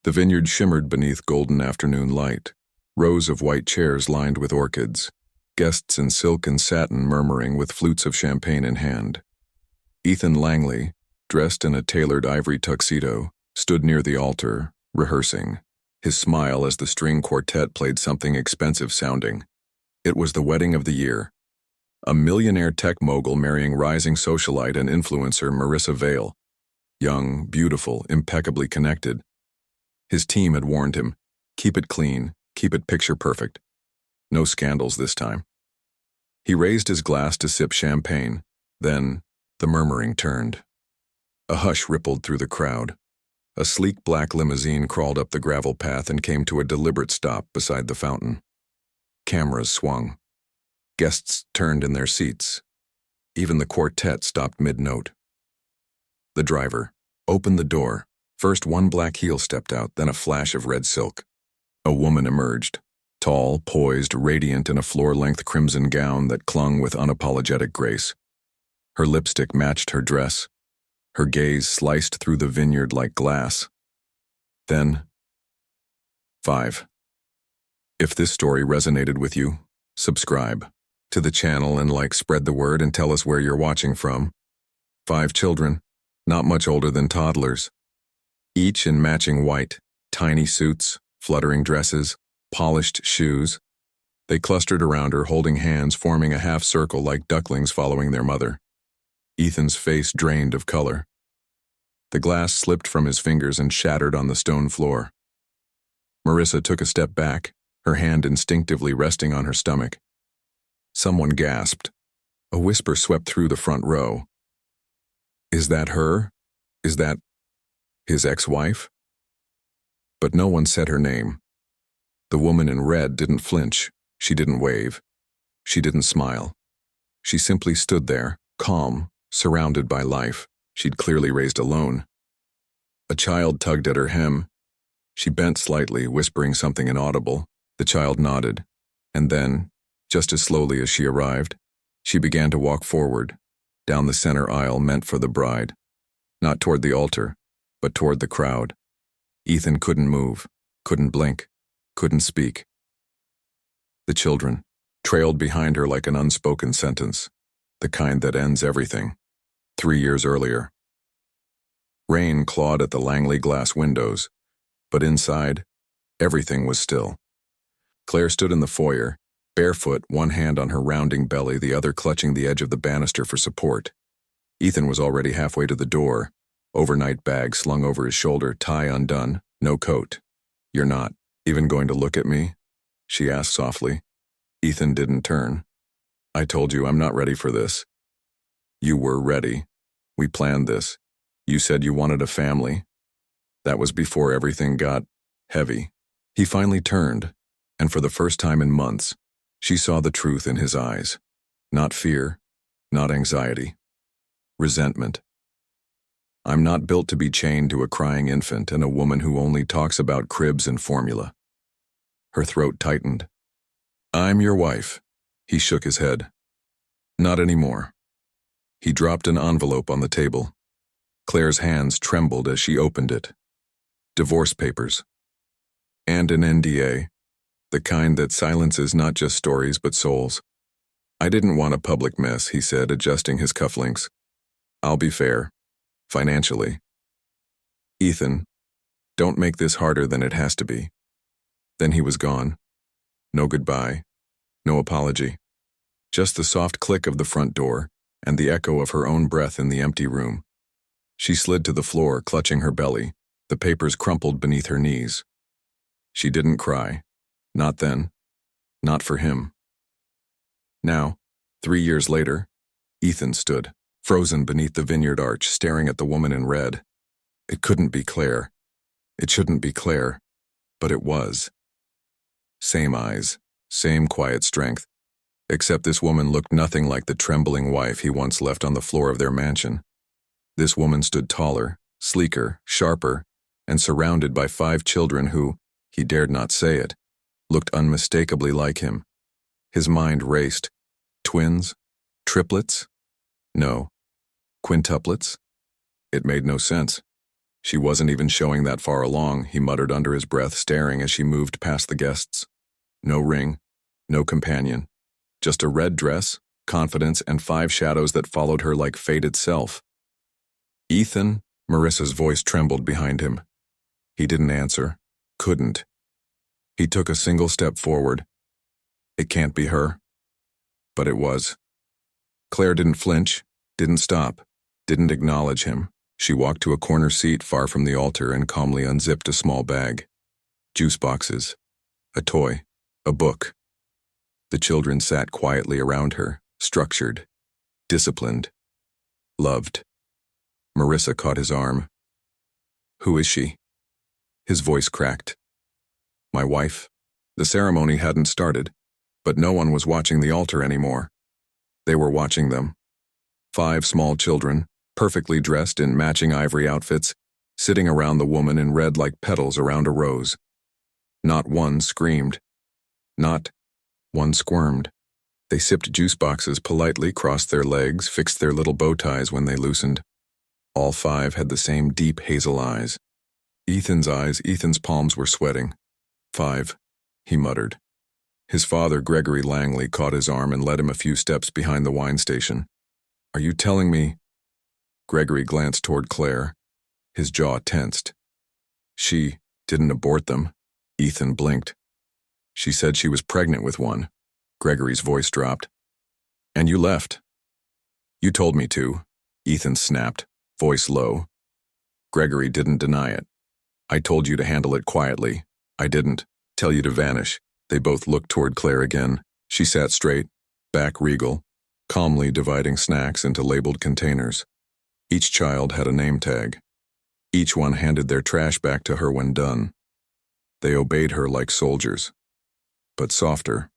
The vineyard shimmered beneath golden afternoon light. Rows of white chairs lined with orchids. Guests in silk and satin murmuring with flutes of champagne in hand. Ethan Langley, dressed in a tailored ivory tuxedo, stood near the altar, rehearsing, his smile as the string quartet played something expensive-sounding. It was the wedding of the year. A millionaire tech mogul marrying rising socialite and influencer Marissa Vale. Young, beautiful, impeccably connected. His team had warned him, keep it clean, keep it picture-perfect. No scandals this time. He raised his glass to sip champagne, then the murmuring turned. A hush rippled through the crowd. A sleek black limousine crawled up the gravel path and came to a deliberate stop beside the fountain. Cameras swung. Guests turned in their seats. Even the quartet stopped mid-note. The driver opened the door. First one black heel stepped out, then a flash of red silk. A woman emerged, tall, poised, radiant in a floor-length crimson gown that clung with unapologetic grace. Her lipstick matched her dress. Her gaze sliced through the vineyard like glass. Then, 5. If this story resonated with you, subscribe to the channel and spread the word and tell us where you're watching from. 5 children, not much older than toddlers. Each in matching white, tiny suits, fluttering dresses, polished shoes. They clustered around her, holding hands, forming a half circle like ducklings following their mother. Ethan's face drained of color. The glass slipped from his fingers and shattered on the stone floor. Marissa took a step back, her hand instinctively resting on her stomach. Someone gasped. A whisper swept through the front row. Is that her? Is that his ex-wife? But no one said her name. The woman in red didn't flinch. She didn't wave. She didn't smile. She simply stood there, calm, surrounded by life she'd clearly raised alone. A child tugged at her hem. She bent slightly, whispering something inaudible. The child nodded, and then, just as slowly as she arrived, she began to walk forward, down the center aisle meant for the bride. Not toward the altar, but toward the crowd. Ethan couldn't move, couldn't blink, couldn't speak. The children trailed behind her like an unspoken sentence, the kind that ends everything. 3 years earlier. Rain clawed at the Langley glass windows, but inside, everything was still. Claire stood in the foyer, barefoot, one hand on her rounding belly, the other clutching the edge of the banister for support. Ethan was already halfway to the door, overnight bag slung over his shoulder, tie undone, no coat. You're not even going to look at me? She asked softly. Ethan didn't turn. I told you I'm not ready for this. You were ready. We planned this. You said you wanted a family. That was before everything got heavy. He finally turned, and for the first time in months, she saw the truth in his eyes. Not fear, not anxiety. Resentment. I'm not built to be chained to a crying infant and a woman who only talks about cribs and formula. Her throat tightened. I'm your wife. He shook his head. Not anymore. He dropped an envelope on the table. Claire's hands trembled as she opened it. Divorce papers. And an NDA, the kind that silences not just stories but souls. I didn't want a public mess, he said, adjusting his cufflinks. I'll be fair. Financially. Ethan, don't make this harder than it has to be. Then he was gone. No goodbye. No apology. Just the soft click of the front door and the echo of her own breath in the empty room. She slid to the floor, clutching her belly, the papers crumpled beneath her knees. She didn't cry. Not then. Not for him. Now, 3 years later, Ethan stood, frozen beneath the vineyard arch, staring at the woman in red. It couldn't be Claire. It shouldn't be Claire, but it was. Same eyes, same quiet strength, except this woman looked nothing like the trembling wife he once left on the floor of their mansion. This woman stood taller, sleeker, sharper, and surrounded by 5 children who, he dared not say it, looked unmistakably like him. His mind raced. Twins? Triplets? No. Quintuplets? It made no sense. She wasn't even showing that far along, he muttered under his breath, staring as she moved past the guests. No ring, no companion, just a red dress, confidence, and 5 shadows that followed her like fate itself. Ethan, Marissa's voice trembled behind him. He didn't answer, couldn't. He took a single step forward. It can't be her. But it was. Claire didn't flinch, didn't stop, didn't acknowledge him. She walked to a corner seat far from the altar and calmly unzipped a small bag. Juice boxes, a toy, a book. The children sat quietly around her, structured, disciplined, loved. Marissa caught his arm. "Who is she?" His voice cracked. "My wife." The ceremony hadn't started, but no one was watching the altar anymore. They were watching them. 5 small children, perfectly dressed in matching ivory outfits, sitting around the woman in red like petals around a rose. Not one screamed. Not one squirmed. They sipped juice boxes politely, crossed their legs, fixed their little bow ties when they loosened. All 5 had the same deep hazel eyes. Ethan's palms were sweating. 5, he muttered. His father, Gregory Langley, caught his arm and led him a few steps behind the wine station. "Are you telling me?" Gregory glanced toward Claire. His jaw tensed. "She didn't abort them." Ethan blinked. "She said she was pregnant with one." Gregory's voice dropped. "And you left." "You told me to," Ethan snapped, voice low. Gregory didn't deny it. "I told you to handle it quietly. I didn't tell you to vanish." They both looked toward Claire again. She sat straight, back regal, calmly dividing snacks into labeled containers. Each child had a name tag. Each one handed their trash back to her when done. They obeyed her like soldiers. But softer.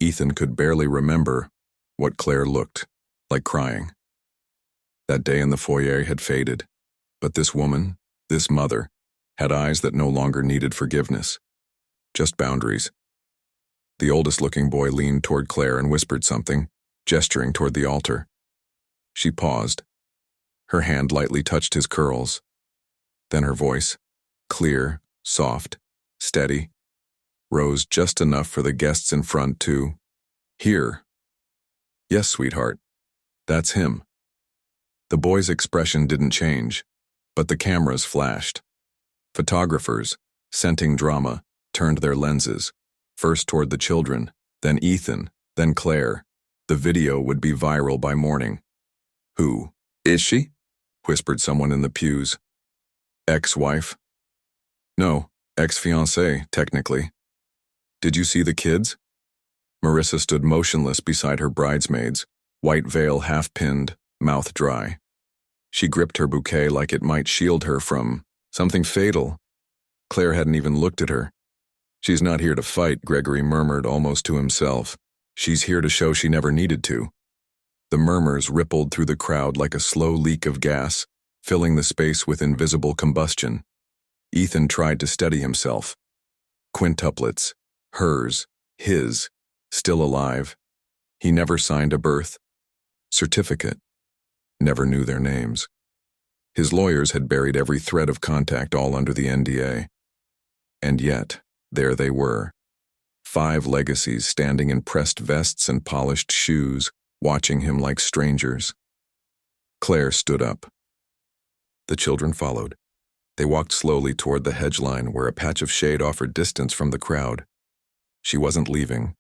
Ethan could barely remember what Claire looked like, crying. That day in the foyer had faded, but this woman, this mother, had eyes that no longer needed forgiveness, just boundaries. The oldest-looking boy leaned toward Claire and whispered something, gesturing toward the altar. She paused. Her hand lightly touched his curls. Then her voice, clear, soft, steady, rose just enough for the guests in front to hear. "Yes, sweetheart. That's him." The boy's expression didn't change, but the cameras flashed. Photographers, scenting drama, turned their lenses, first toward the children, then Ethan, then Claire. The video would be viral by morning. "Who is she?" whispered someone in the pews. "Ex-wife?" "No, ex-fiancée, technically." "Did you see the kids?" Marissa stood motionless beside her bridesmaids, white veil half-pinned, mouth dry. She gripped her bouquet like it might shield her from something fatal. Claire hadn't even looked at her. "She's not here to fight," Gregory murmured almost to himself. "She's here to show she never needed to." The murmurs rippled through the crowd like a slow leak of gas, filling the space with invisible combustion. Ethan tried to steady himself. Quintuplets, hers, his, still alive. He never signed a birth certificate, never knew their names. His lawyers had buried every thread of contact, all under the NDA. And yet, there they were. 5 legacies standing in pressed vests and polished shoes, watching him like strangers. Claire stood up. The children followed. They walked slowly toward the hedge line where a patch of shade offered distance from the crowd. She wasn't leaving.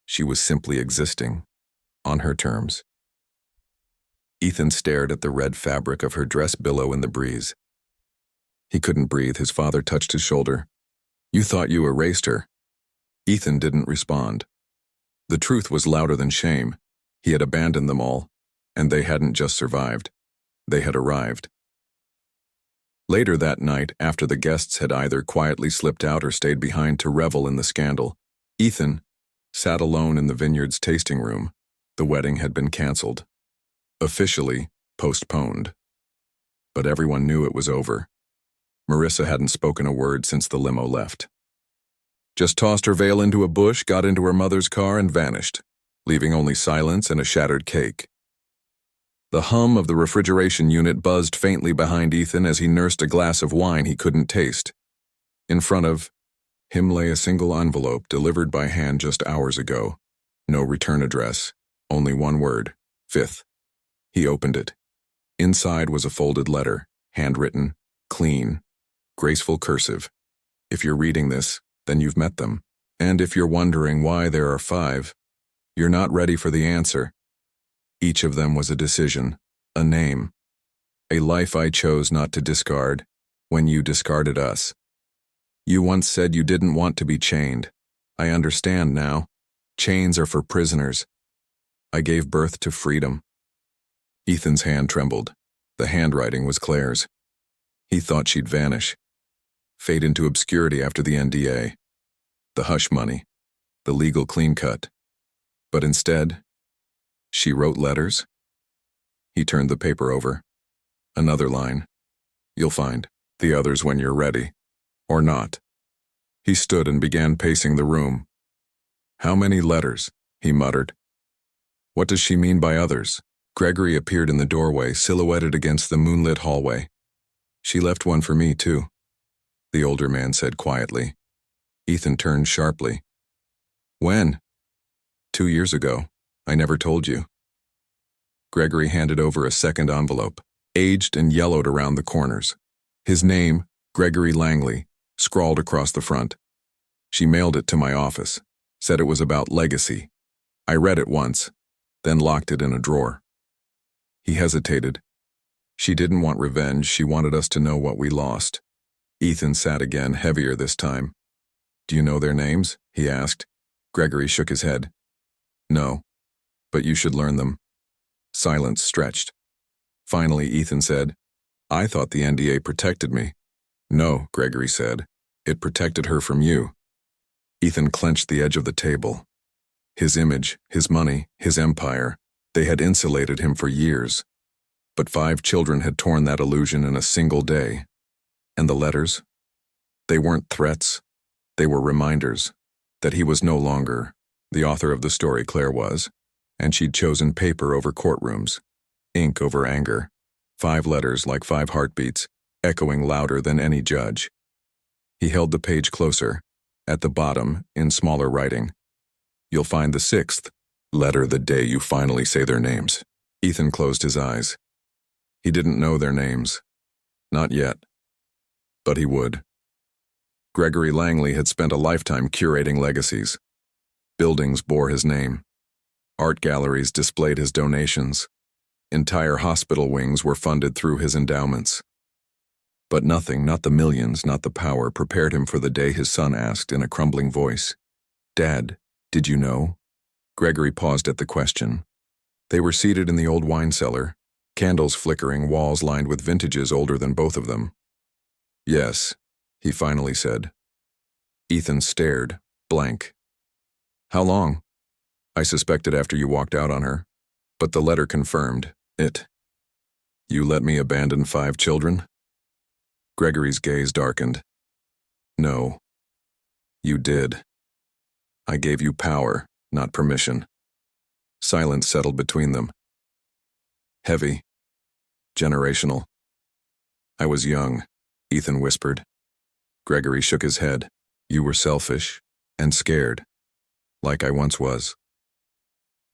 She was simply existing, on her terms. Ethan stared at the red fabric of her dress billow in the breeze. He couldn't breathe. His father touched his shoulder. "You thought you erased her." Ethan didn't respond. The truth was louder than shame. He had abandoned them all, and they hadn't just survived. They had arrived. Later that night, after the guests had either quietly slipped out or stayed behind to revel in the scandal, Ethan sat alone in the vineyard's tasting room. The wedding had been canceled. Officially postponed. But everyone knew it was over. Marissa hadn't spoken a word since the limo left. Just tossed her veil into a bush, got into her mother's car, and vanished, leaving only silence and a shattered cake. The hum of the refrigeration unit buzzed faintly behind Ethan as he nursed a glass of wine he couldn't taste. In front of him lay a single envelope delivered by hand just hours ago. No return address, only one word, 5th. He opened it. Inside was a folded letter, handwritten, clean, graceful cursive. If you're reading this, then you've met them. And if you're wondering why there are 5, you're not ready for the answer. Each of them was a decision, a name, a life I chose not to discard when you discarded us. You once said you didn't want to be chained. I understand now. Chains are for prisoners. I gave birth to freedom. Ethan's hand trembled. The handwriting was Claire's. He thought she'd vanish, fade into obscurity after the NDA, the hush money, the legal clean cut. But instead, she wrote letters. He turned the paper over. Another line. You'll find the others when you're ready. Or not. He stood and began pacing the room. How many letters? He muttered. What does she mean by others? Gregory appeared in the doorway, silhouetted against the moonlit hallway. She left one for me, too, the older man said quietly. Ethan turned sharply. When? 2 years ago. I never told you. Gregory handed over a second envelope, aged and yellowed around the corners. His name, Gregory Langley, scrawled across the front. She mailed it to my office, said it was about legacy. I read it once, then locked it in a drawer. He hesitated. She didn't want revenge, she wanted us to know what we lost. Ethan sat again, heavier this time. Do you know their names? He asked. Gregory shook his head. No, but you should learn them. Silence stretched. Finally, Ethan said, I thought the NDA protected me. No, Gregory said. It protected her from you. Ethan clenched the edge of the table. His image, his money, his empire, they had insulated him for years. But 5 children had torn that illusion in a single day. And the letters? They weren't threats. They were reminders that he was no longer the author of the story Claire was, and she'd chosen paper over courtrooms, ink over anger, 5 letters like 5 heartbeats, echoing louder than any judge. He held the page closer. At the bottom, in smaller writing, you'll find the 6th letter the day you finally say their names. Ethan closed his eyes. He didn't know their names. Not yet. But he would. Gregory Langley had spent a lifetime curating legacies. Buildings bore his name. Art galleries displayed his donations. Entire hospital wings were funded through his endowments. But nothing, not the millions, not the power, prepared him for the day his son asked in a crumbling voice, Dad, did you know? Gregory paused at the question. They were seated in the old wine cellar, candles flickering, walls lined with vintages older than both of them. Yes, he finally said. Ethan stared, blank. How long? I suspected after you walked out on her, but the letter confirmed it. You let me abandon 5 children? Gregory's gaze darkened. No. You did. I gave you power, not permission. Silence settled between them. Heavy. Generational. I was young, Ethan whispered. Gregory shook his head. You were selfish and scared, like I once was.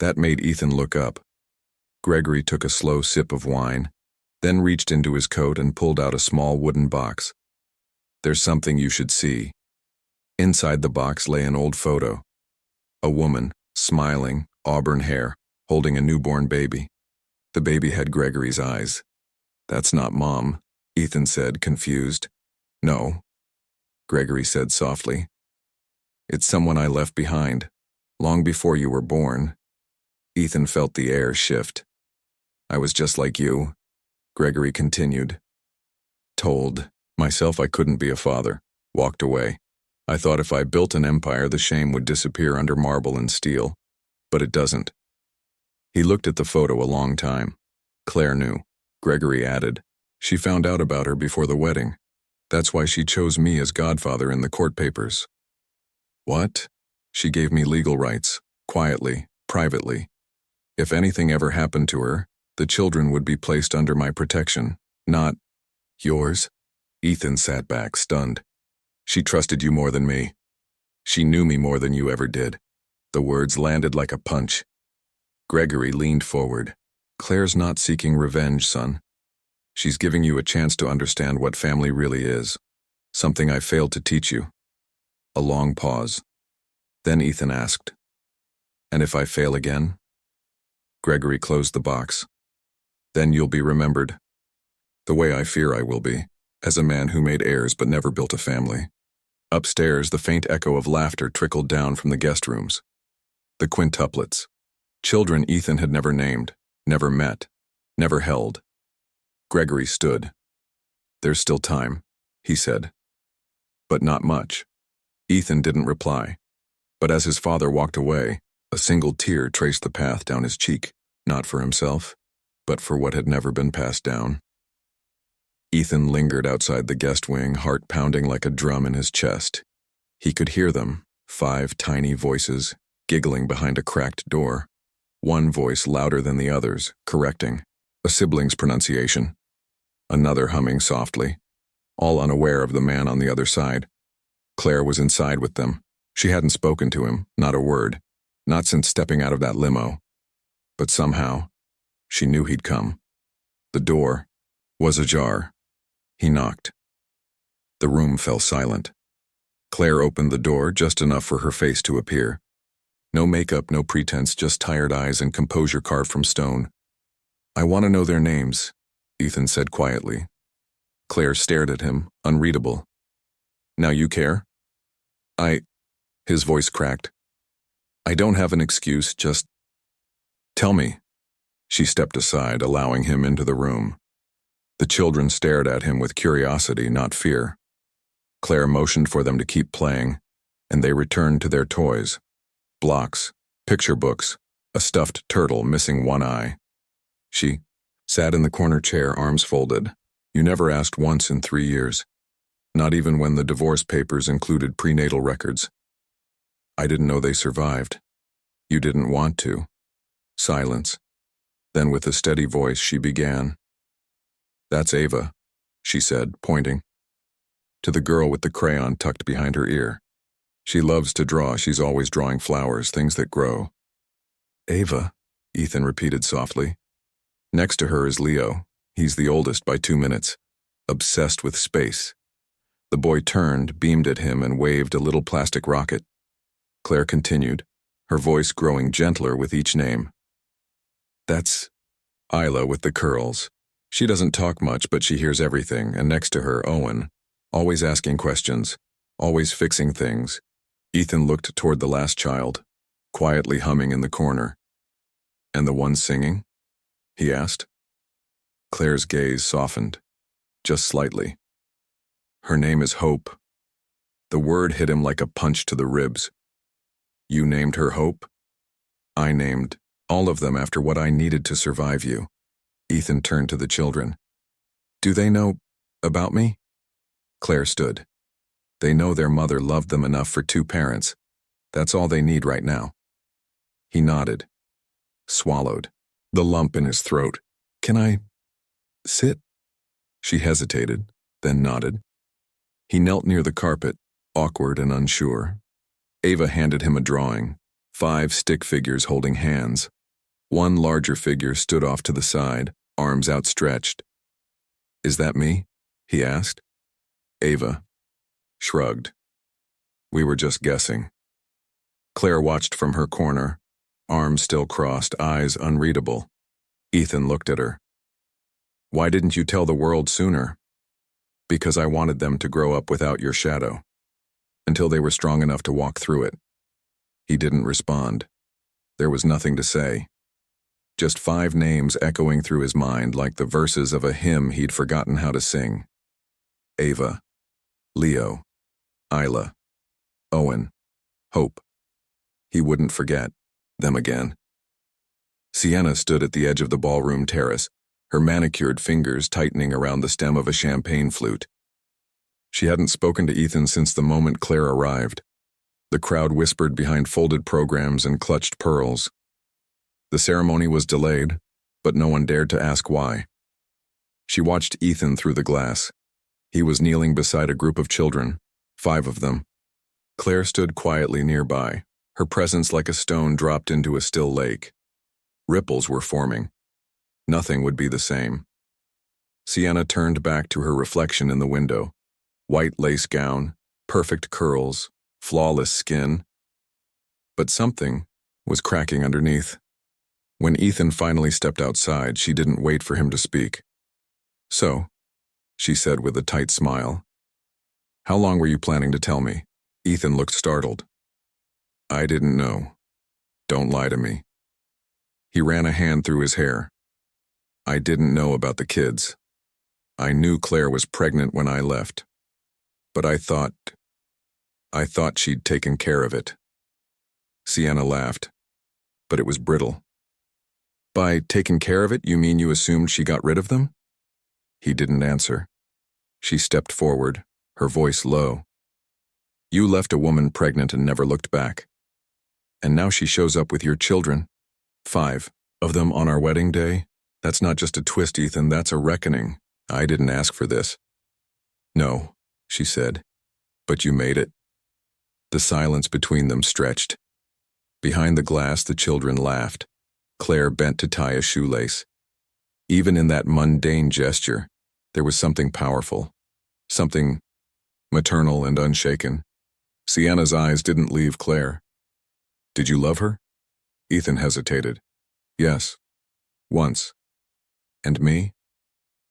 That made Ethan look up. Gregory took a slow sip of wine, then reached into his coat and pulled out a small wooden box. There's something you should see. Inside the box lay an old photo. A woman, smiling, auburn hair, holding a newborn baby. The baby had Gregory's eyes. That's not Mom, Ethan said, confused. No, Gregory said softly. It's someone I left behind, long before you were born. Ethan felt the air shift. I was just like you, Gregory continued. Told myself I couldn't be a father, walked away. I thought if I built an empire, the shame would disappear under marble and steel. But it doesn't. He looked at the photo a long time. Claire knew. Gregory added. She found out about her before the wedding. That's why she chose me as godfather in the court papers. What? She gave me legal rights, quietly, privately. If anything ever happened to her, The children would be placed under my protection, not yours. Ethan sat back, stunned. She trusted you more than me. She knew me more than you ever did. The words landed like a punch. Gregory leaned forward. Claire's not seeking revenge, son. She's giving you a chance to understand what family really is. Something I failed to teach you. A long pause. Then Ethan asked, "And if I fail again?" Gregory closed the box. "Then you'll be remembered. The way I fear I will be, as a man who made heirs but never built a family." Upstairs, the faint echo of laughter trickled down from the guest rooms. The Quintuplets. Children Ethan had never named, never met, never held. Gregory stood. "There's still time," he said. "But not much." Ethan didn't reply. But as his father walked away, a single tear traced the path down his cheek, not for himself, but for what had never been passed down. Ethan lingered outside the guest wing, heart pounding like a drum in his chest. He could hear them, 5 tiny voices, giggling behind a cracked door. One voice louder than the others, correcting, a sibling's pronunciation. Another humming softly, all unaware of the man on the other side. Clare was inside with them. She hadn't spoken to him, not a word, not since stepping out of that limo. But somehow, she knew he'd come. The door was ajar. He knocked. The room fell silent. Clare opened the door just enough for her face to appear. No makeup, no pretense, just tired eyes and composure carved from stone. "I want to know their names," Ethan said quietly. Clare stared at him, unreadable. "Now you care?" His voice cracked. "I don't have an excuse, just tell me." She stepped aside, allowing him into the room. The children stared at him with curiosity, not fear. Clare motioned for them to keep playing, and they returned to their toys. Blocks, picture books, a stuffed turtle missing one eye. She sat in the corner chair, arms folded. "You never asked once in 3 years. Not even when the divorce papers included prenatal records. I didn't know they survived. You didn't want to." Silence. Then with a steady voice she began. "That's Ava," she said, pointing to the girl with the crayon tucked behind her ear. "She loves to draw. She's always drawing flowers, things that grow." "Ava," Ethan repeated softly. Next to her is Leo. He's the oldest by 2 minutes, obsessed with space. The boy turned, beamed at him, and waved a little plastic rocket. Clare continued, her voice growing gentler with each name. "That's Isla with the curls. She doesn't talk much, but she hears everything, and next to her, Owen, always asking questions, always fixing things." Ethan looked toward the last child, quietly humming in the corner. "And the one singing?" he asked. Claire's gaze softened, just slightly. "Her name is Hope." The word hit him like a punch to the ribs. "You named her Hope?" "I named all of them after what I needed to survive you." Ethan turned to the children. "Do they know about me?" Clare stood. "They know their mother loved them enough for 2 parents. That's all they need right now." He nodded, swallowed, the lump in his throat. "Can I sit?" She hesitated, then nodded. He knelt near the carpet, awkward and unsure. Ava handed him a drawing, 5 stick figures holding hands. One larger figure stood off to the side, arms outstretched. "Is that me?" he asked. Ava shrugged. "We were just guessing." Clare watched from her corner, arms still crossed, eyes unreadable. Ethan looked at her. "Why didn't you tell the world sooner?" "Because I wanted them to grow up without your shadow, until they were strong enough to walk through it." He didn't respond. There was nothing to say. Just 5 names echoing through his mind like the verses of a hymn he'd forgotten how to sing. Ava, Leo, Isla, Owen, Hope. He wouldn't forget them again. Sienna stood at the edge of the ballroom terrace, her manicured fingers tightening around the stem of a champagne flute. She hadn't spoken to Ethan since the moment Clare arrived. The crowd whispered behind folded programs and clutched pearls. The ceremony was delayed, but no one dared to ask why. She watched Ethan through the glass. He was kneeling beside a group of children, 5 of them. Claire stood quietly nearby, her presence like a stone dropped into a still lake. Ripples were forming. Nothing would be the same. Sienna turned back to her reflection in the window. White lace gown, perfect curls, flawless skin. But something was cracking underneath. When Ethan finally stepped outside, she didn't wait for him to speak. "So," she said with a tight smile. "How long were you planning to tell me?" Ethan looked startled. "I didn't know. Don't lie to me." He ran a hand through his hair. "I didn't know about the kids. I knew Claire was pregnant when I left. But I thought she'd taken care of it." Sienna laughed, but it was brittle. "By taken care of it, you mean you assumed she got rid of them?" He didn't answer. She stepped forward, her voice low. "You left a woman pregnant and never looked back. And now she shows up with your children. 5 of them on our wedding day. That's not just a twist, Ethan, that's a reckoning. I didn't ask for this." "No," she said, "but you made it." The silence between them stretched. Behind the glass, the children laughed. Claire bent to tie a shoelace. Even in that mundane gesture, there was something powerful, something maternal and unshaken. Sienna's eyes didn't leave Claire. "Did you love her?" Ethan hesitated. "Yes, once." "And me?"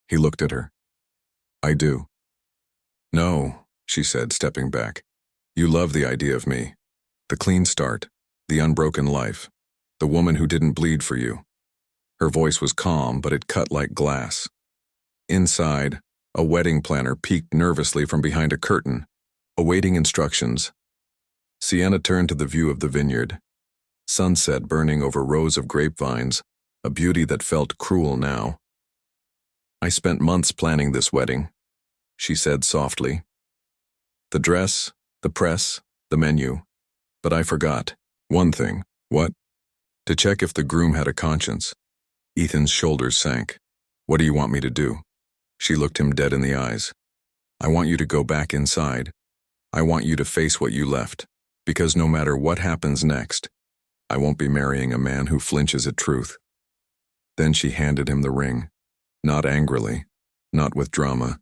He looked at her. "I do." "No," she said, stepping back. "You love the idea of me. The clean start, the unbroken life, the woman who didn't bleed for you." Her voice was calm, but it cut like glass. Inside, a wedding planner peeked nervously from behind a curtain, awaiting instructions. Sienna turned to the view of the vineyard. Sunset burning over rows of grapevines, a beauty that felt cruel now. "I spent months planning this wedding," she said softly. "The dress, the press, the menu. But I forgot one thing." "What?" "To check if the groom had a conscience." Ethan's shoulders sank. "What do you want me to do?" She looked him dead in the eyes. "I want you to go back inside. I want you to face what you left. Because no matter what happens next, I won't be marrying a man who flinches at truth." Then she handed him the ring. Not angrily, not with drama,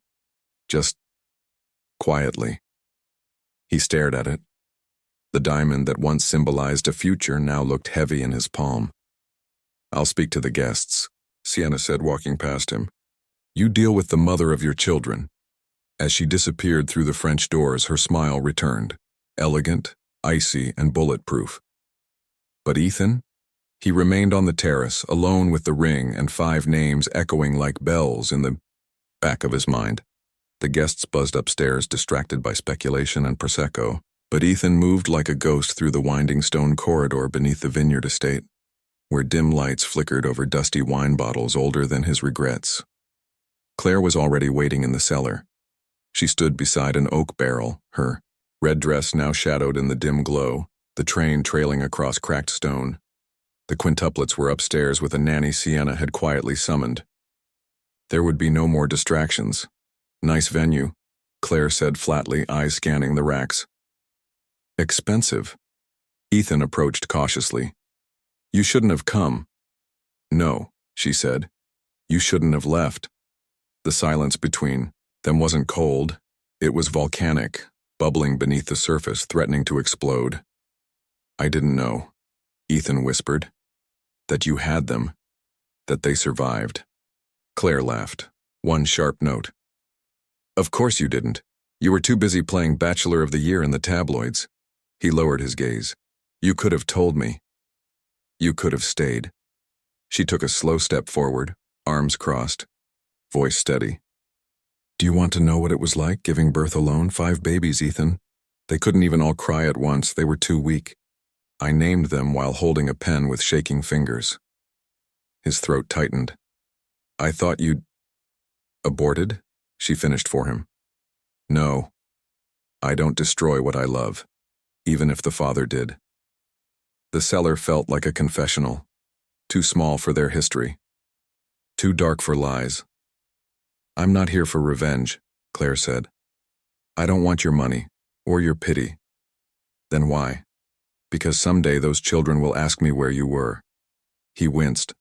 just quietly. He stared at it. The diamond that once symbolized a future now looked heavy in his palm. "I'll speak to the guests," Sienna said, walking past him. "You deal with the mother of your children." As she disappeared through the French doors, her smile returned, elegant, icy, and bulletproof. But Ethan? He remained on the terrace, alone with the ring and 5 names echoing like bells in the back of his mind. The guests buzzed upstairs, distracted by speculation and Prosecco, but Ethan moved like a ghost through the winding stone corridor beneath the vineyard estate, where dim lights flickered over dusty wine bottles older than his regrets. Claire was already waiting in the cellar. She stood beside an oak barrel, her red dress now shadowed in the dim glow, the train trailing across cracked stone. The Quintuplets were upstairs with a nanny Sienna had quietly summoned. There would be no more distractions. "Nice venue," Claire said flatly, eyes scanning the racks. "Expensive." Ethan approached cautiously. "You shouldn't have come." "No," she said. "You shouldn't have left." The silence between them wasn't cold. It was volcanic, bubbling beneath the surface, threatening to explode. "I didn't know," Ethan whispered. "That you had them. That they survived." Claire laughed, one sharp note. "Of course you didn't. You were too busy playing Bachelor of the Year in the tabloids." He lowered his gaze. "You could have told me. You could have stayed." She took a slow step forward, arms crossed, voice steady. "Do you want to know what it was like giving birth alone? 5 babies, Ethan. They couldn't even all cry at once. They were too weak. I named them while holding a pen with shaking fingers." His throat tightened. "I thought you'd aborted," she finished for him. "No. I don't destroy what I love, even if the father did." The cellar felt like a confessional, too small for their history, Too dark for lies. I'm not here for revenge, Claire said. I don't want your money, or your pity. Then why? Because someday those children will ask me where you were. He winced.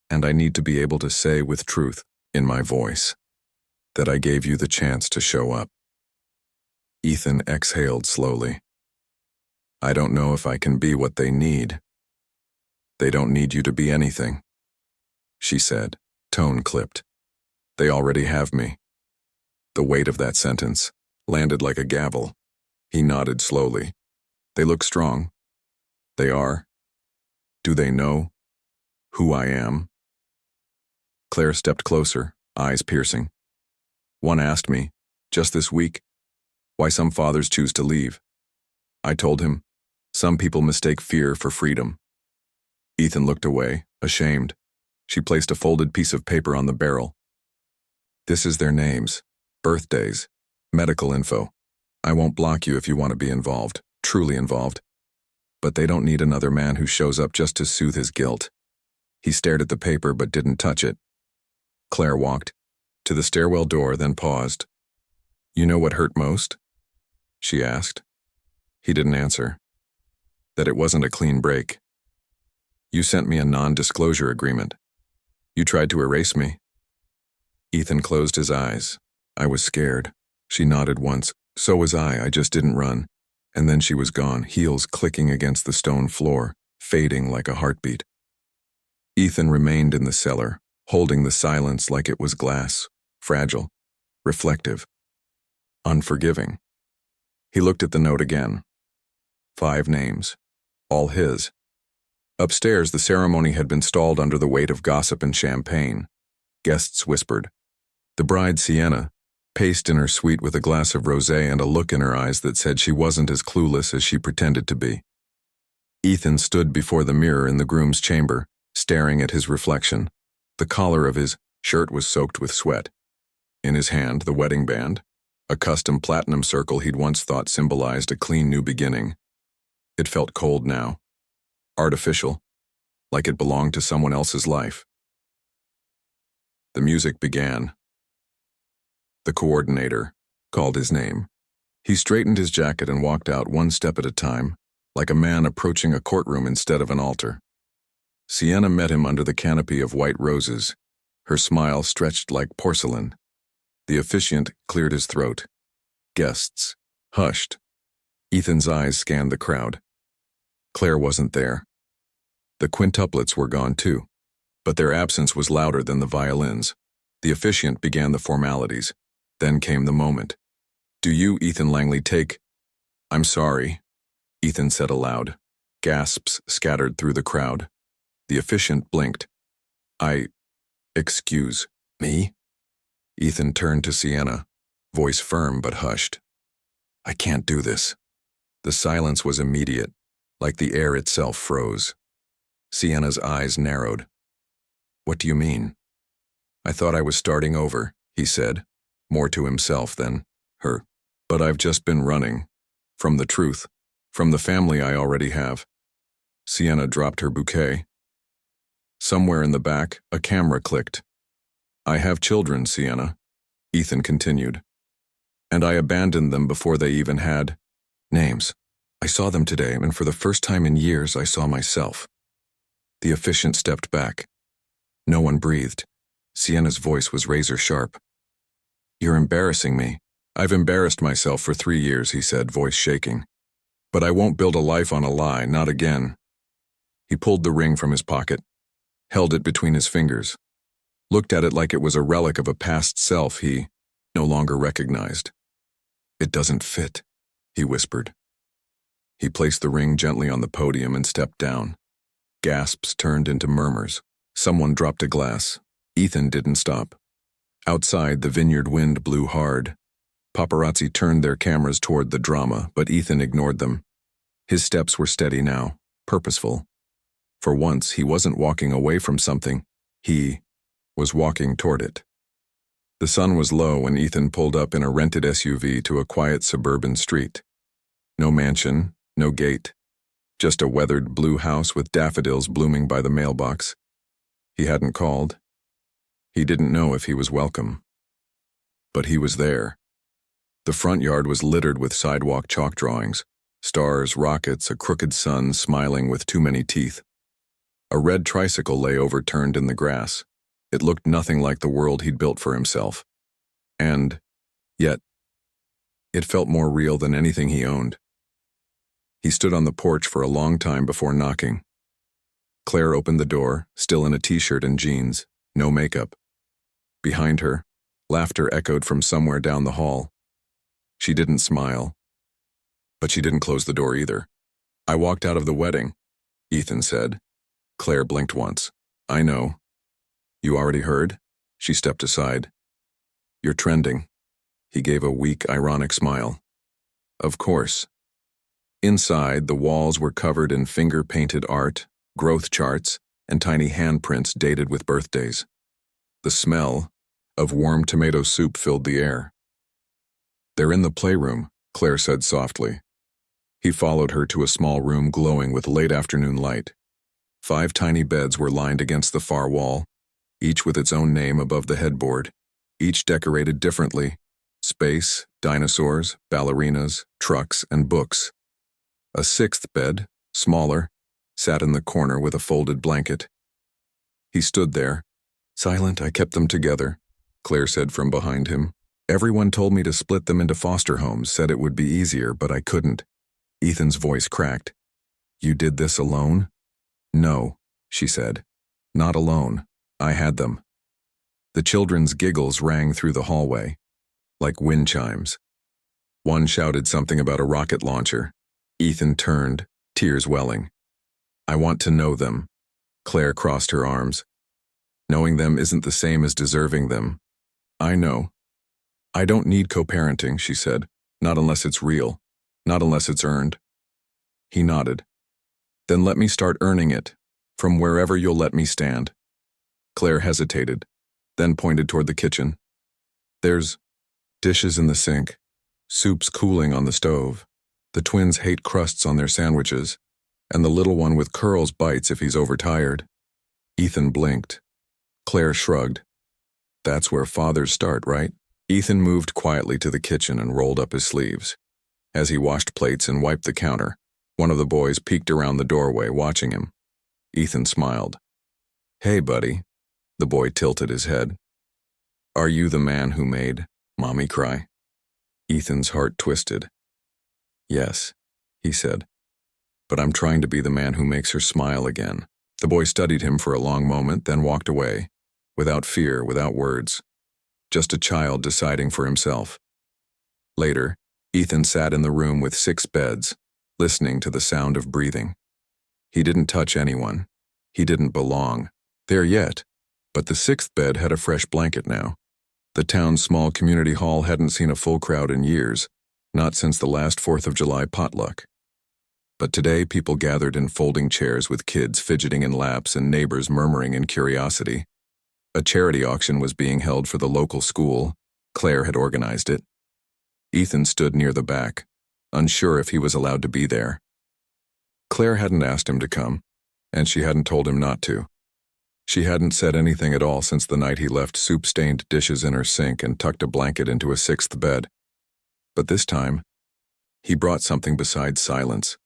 And I need to be able to say with truth, in my voice, that I gave you the chance to show up. Ethan exhaled slowly. I don't know if I can be what they need. They don't need you to be anything, she said, tone clipped. They already have me. The weight of that sentence landed like a gavel. He nodded slowly. They look strong. They are. Do they know who I am? Claire stepped closer, eyes piercing. One asked me, just this week, why some fathers choose to leave. I told him, some people mistake fear for freedom. Ethan looked away, ashamed. She placed a folded piece of paper on the barrel. This is their names, birthdays, medical info. I won't block you if you want to be involved, truly involved. But they don't need another man who shows up just to soothe his guilt. He stared at the paper but didn't touch it. Claire walked to the stairwell door, then paused. You know what hurt most? She asked. He didn't answer. That it wasn't a clean break. You sent me a non-disclosure agreement. You tried to erase me. Ethan closed his eyes. I was scared. She nodded once. So was I just didn't run. And then she was gone, heels clicking against the stone floor, fading like a heartbeat. Ethan remained in the cellar, holding the silence like it was glass, fragile, reflective, unforgiving. He looked at the note again. 5 names, all his. Upstairs, the ceremony had been stalled under the weight of gossip and champagne. Guests whispered. The bride, Sienna, paced in her suite with a glass of rosé and a look in her eyes that said she wasn't as clueless as she pretended to be. Ethan stood before the mirror in the groom's chamber, staring at his reflection. The collar of his shirt was soaked with sweat. In his hand, the wedding band, a custom platinum circle he'd once thought symbolized a clean new beginning. It felt cold now, artificial, like it belonged to someone else's life. The music began. The coordinator called his name. He straightened his jacket and walked out one step at a time, like a man approaching a courtroom instead of an altar. Sienna met him under the canopy of white roses, her smile stretched like porcelain. The officiant cleared his throat. Guests hushed. Ethan's eyes scanned the crowd. Clare wasn't there. The quintuplets were gone too, but their absence was louder than the violins. The officiant began the formalities. Then came the moment. Do you, Ethan Langley, take... I'm sorry, Ethan said aloud. Gasps scattered through the crowd. The officiant blinked. Excuse me? Ethan turned to Sienna, voice firm but hushed. I can't do this. The silence was immediate, like the air itself froze. Sienna's eyes narrowed. What do you mean? I thought I was starting over, he said, more to himself than her. But I've just been running. From the truth. From the family I already have. Sienna dropped her bouquet. Somewhere in the back, a camera clicked. I have children, Sienna, Ethan continued. And I abandoned them before they even had names. I saw them today, and for the first time in years, I saw myself. The officiant stepped back. No one breathed. Sienna's voice was razor sharp. You're embarrassing me. I've embarrassed myself for 3 years, he said, voice shaking. But I won't build a life on a lie, not again. He pulled the ring from his pocket, held it between his fingers, looked at it like it was a relic of a past self he no longer recognized. It doesn't fit, he whispered. He placed the ring gently on the podium and stepped down. Gasps turned into murmurs. Someone dropped a glass. Ethan didn't stop. Outside, the vineyard wind blew hard. Paparazzi turned their cameras toward the drama, but Ethan ignored them. His steps were steady now, purposeful. For once, he wasn't walking away from something. He was walking toward it. The sun was low when Ethan pulled up in a rented SUV to a quiet suburban street. No mansion, no gate. Just a weathered blue house with daffodils blooming by the mailbox. He hadn't called. He didn't know if he was welcome. But he was there. The front yard was littered with sidewalk chalk drawings, stars, rockets, a crooked sun smiling with too many teeth. A red tricycle lay overturned in the grass. It looked nothing like the world he'd built for himself. And, yet, it felt more real than anything he owned. He stood on the porch for a long time before knocking. Claire opened the door, still in a t-shirt and jeans, no makeup. Behind her, laughter echoed from somewhere down the hall. She didn't smile, but she didn't close the door either. "I walked out of the wedding," Ethan said. Claire blinked once. "I know." "You already heard?" She stepped aside. "You're trending." He gave a weak, ironic smile. "Of course." Inside, the walls were covered in finger-painted art, growth charts, and tiny handprints dated with birthdays. The smell of warm tomato soup filled the air. "They're in the playroom," Claire said softly. He followed her to a small room glowing with late afternoon light. 5 tiny beds were lined against the far wall, each with its own name above the headboard, each decorated differently: space, dinosaurs, ballerinas, trucks, and books. A 6th bed, smaller, sat in the corner with a folded blanket. He stood there. "Silent, I kept them together," Claire said from behind him. "Everyone told me to split them into foster homes, said it would be easier, but I couldn't." Ethan's voice cracked. "You did this alone?" "No," she said. "Not alone. I had them." The children's giggles rang through the hallway, like wind chimes. One shouted something about a rocket launcher. Ethan turned, tears welling. "I want to know them." Claire crossed her arms. "Knowing them isn't the same as deserving them." "I know. I don't need co-parenting," she said. "Not unless it's real. Not unless it's earned." He nodded. "Then let me start earning it, from wherever you'll let me stand." Claire hesitated, then pointed toward the kitchen. "There's dishes in the sink, soup's cooling on the stove. The twins hate crusts on their sandwiches, and the little one with curls bites if he's overtired." Ethan blinked. Claire shrugged. "That's where fathers start, right?" Ethan moved quietly to the kitchen and rolled up his sleeves. As he washed plates and wiped the counter, one of the boys peeked around the doorway, watching him. Ethan smiled. "Hey, buddy." The boy tilted his head. "Are you the man who made Mommy cry?" Ethan's heart twisted. "Yes," he said. "But I'm trying to be the man who makes her smile again." The boy studied him for a long moment, then walked away, without fear, without words. Just a child deciding for himself. Later, Ethan sat in the room with 6 beds, listening to the sound of breathing. He didn't touch anyone. He didn't belong there yet, but the 6th bed had a fresh blanket now. The town's small community hall hadn't seen a full crowd in years, not since the last 4th of July potluck. But today people gathered in folding chairs with kids fidgeting in laps and neighbors murmuring in curiosity. A charity auction was being held for the local school. Claire had organized it. Ethan stood near the back, unsure if he was allowed to be there. Claire hadn't asked him to come, and she hadn't told him not to. She hadn't said anything at all since the night he left soup-stained dishes in her sink and tucked a blanket into a 6th bed. But this time, he brought something besides silence.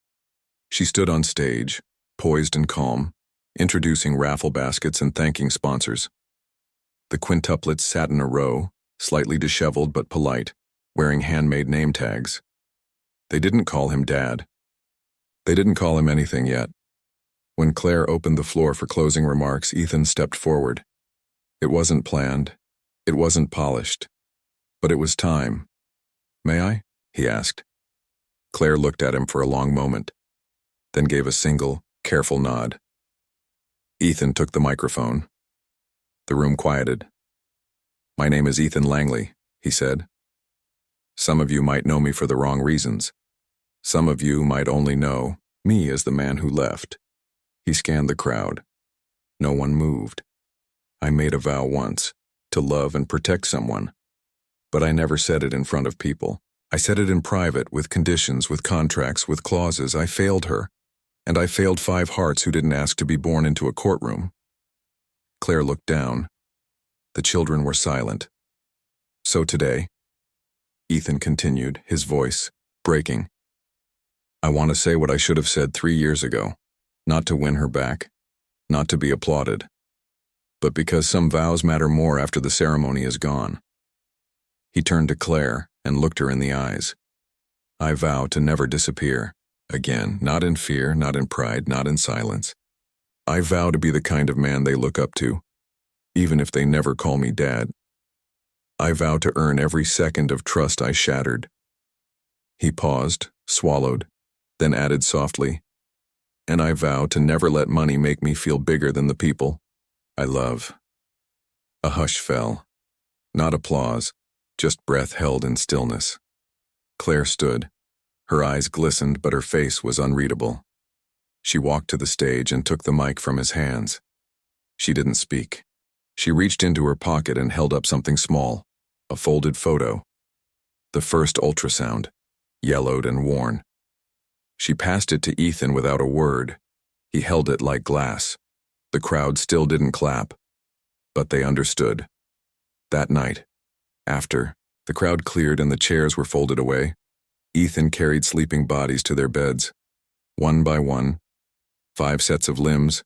She stood on stage, poised and calm, introducing raffle baskets and thanking sponsors. The Quintuplets sat in a row, slightly disheveled but polite, wearing handmade name tags. They didn't call him Dad. They didn't call him anything yet. When Claire opened the floor for closing remarks, Ethan stepped forward. It wasn't planned. It wasn't polished. But it was time. "May I?" he asked. Claire looked at him for a long moment, then gave a single, careful nod. Ethan took the microphone. The room quieted. "My name is Ethan Langley," he said. "Some of you might know me for the wrong reasons. Some of you might only know me as the man who left." He scanned the crowd. No one moved. "I made a vow once, to love and protect someone. But I never said it in front of people. I said it in private, with conditions, with contracts, with clauses. I failed her. And I failed 5 hearts who didn't ask to be born into a courtroom." Claire looked down. The children were silent. So today, Ethan continued, his voice breaking. I want to say what I should have said 3 years ago. Not to win her back, not to be applauded, but because some vows matter more after the ceremony is gone. He turned to Clare and looked her in the eyes. I vow to never disappear. Again, not in fear, not in pride, not in silence. I vow to be the kind of man they look up to, even if they never call me Dad. I vow to earn every second of trust I shattered. He paused, swallowed, then added softly, and I vow to never let money make me feel bigger than the people I love. A hush fell. Not applause, just breath held in stillness. Clare stood. Her eyes glistened, but her face was unreadable. She walked to the stage and took the mic from his hands. She didn't speak. She reached into her pocket and held up something small, a folded photo. The first ultrasound, yellowed and worn. She passed it to Ethan without a word. He held it like glass. The crowd still didn't clap, but they understood. That night, after the crowd cleared and the chairs were folded away, Ethan carried sleeping bodies to their beds. One by one, 5 sets of limbs,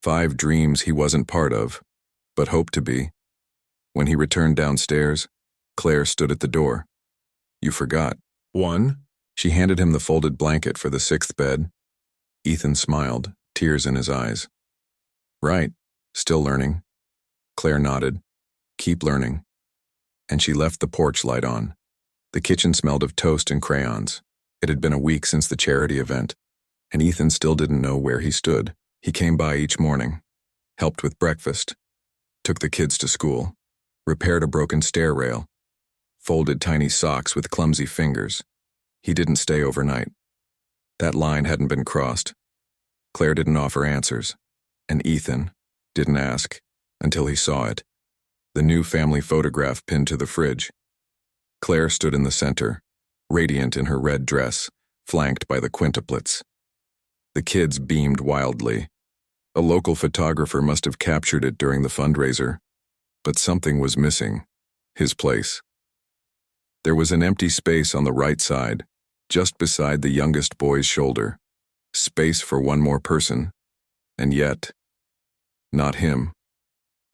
5 dreams he wasn't part of, but hoped to be. When he returned downstairs, Clare stood at the door. You forgot. One? She handed him the folded blanket for the 6th bed. Ethan smiled, tears in his eyes. Right, still learning. Clare nodded. Keep learning. And she left the porch light on. The kitchen smelled of toast and crayons. It had been a week since the charity event, and Ethan still didn't know where he stood. He came by each morning, helped with breakfast, took the kids to school, repaired a broken stair rail, folded tiny socks with clumsy fingers. He didn't stay overnight. That line hadn't been crossed. Clare didn't offer answers, and Ethan didn't ask until he saw it. The new family photograph pinned to the fridge. Clare stood in the center, radiant in her red dress, flanked by the Quintuplets. The kids beamed wildly. A local photographer must have captured it during the fundraiser, but something was missing. His place. There was an empty space on the right side, just beside the youngest boy's shoulder. Space for one more person. And yet, not him.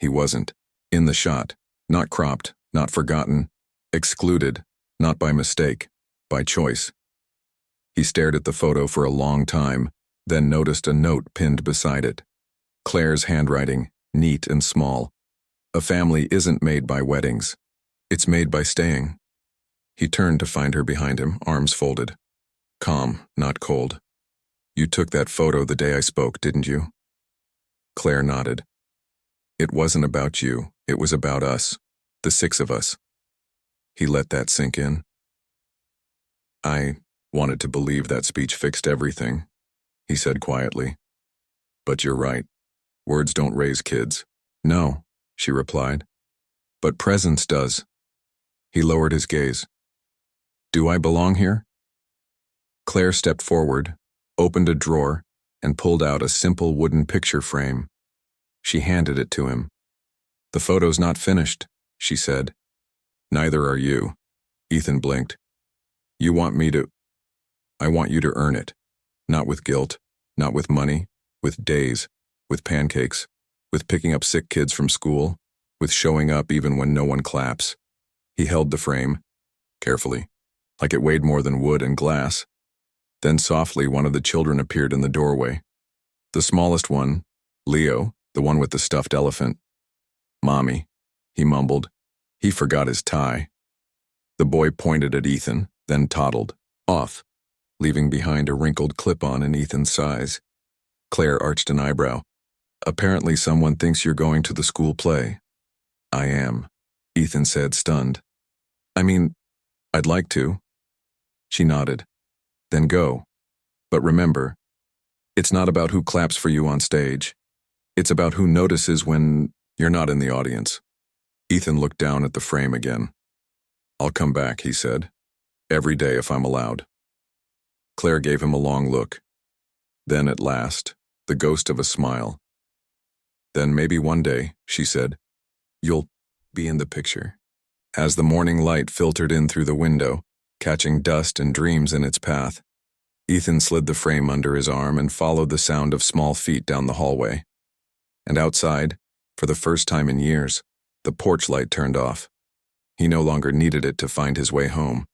He wasn't. In the shot, not cropped, not forgotten, excluded, not by mistake, by choice. He stared at the photo for a long time, then noticed a note pinned beside it. Clare's handwriting, neat and small. A family isn't made by weddings. It's made by staying. He turned to find her behind him, arms folded. Calm, not cold. You took that photo the day I spoke, didn't you? Clare nodded. It wasn't about you, it was about us, the 6 of us. He let that sink in. I wanted to believe that speech fixed everything, he said quietly. But you're right. Words don't raise kids. No, she replied. But presence does. He lowered his gaze. Do I belong here? Clare stepped forward, opened a drawer, and pulled out a simple wooden picture frame. She handed it to him. The photo's not finished, she said. Neither are you. Ethan blinked. You want me to... I want you to earn it. Not with guilt, not with money, with days, with pancakes, with picking up sick kids from school, with showing up even when no one claps. He held the frame, carefully, like it weighed more than wood and glass. Then softly one of the children appeared in the doorway. The smallest one, Leo, the one with the stuffed elephant. Mommy, he mumbled. He forgot his tie. The boy pointed at Ethan, then toddled, off, leaving behind a wrinkled clip-on in Ethan's size. Clare arched an eyebrow. Apparently someone thinks you're going to the school play. I am, Ethan said, stunned. I mean, I'd like to. She nodded. Then go. But remember, it's not about who claps for you on stage. It's about who notices when you're not in the audience. Ethan looked down at the frame again. I'll come back, he said. Every day if I'm allowed. Clare gave him a long look. Then at last, the ghost of a smile. Then maybe one day, she said, you'll Be in the picture. As the morning light filtered in through the window, catching dust and dreams in its path, Ethan slid the frame under his arm and followed the sound of small feet down the hallway. And outside, for the first time in years, the porch light turned off. He no longer needed it to find his way home.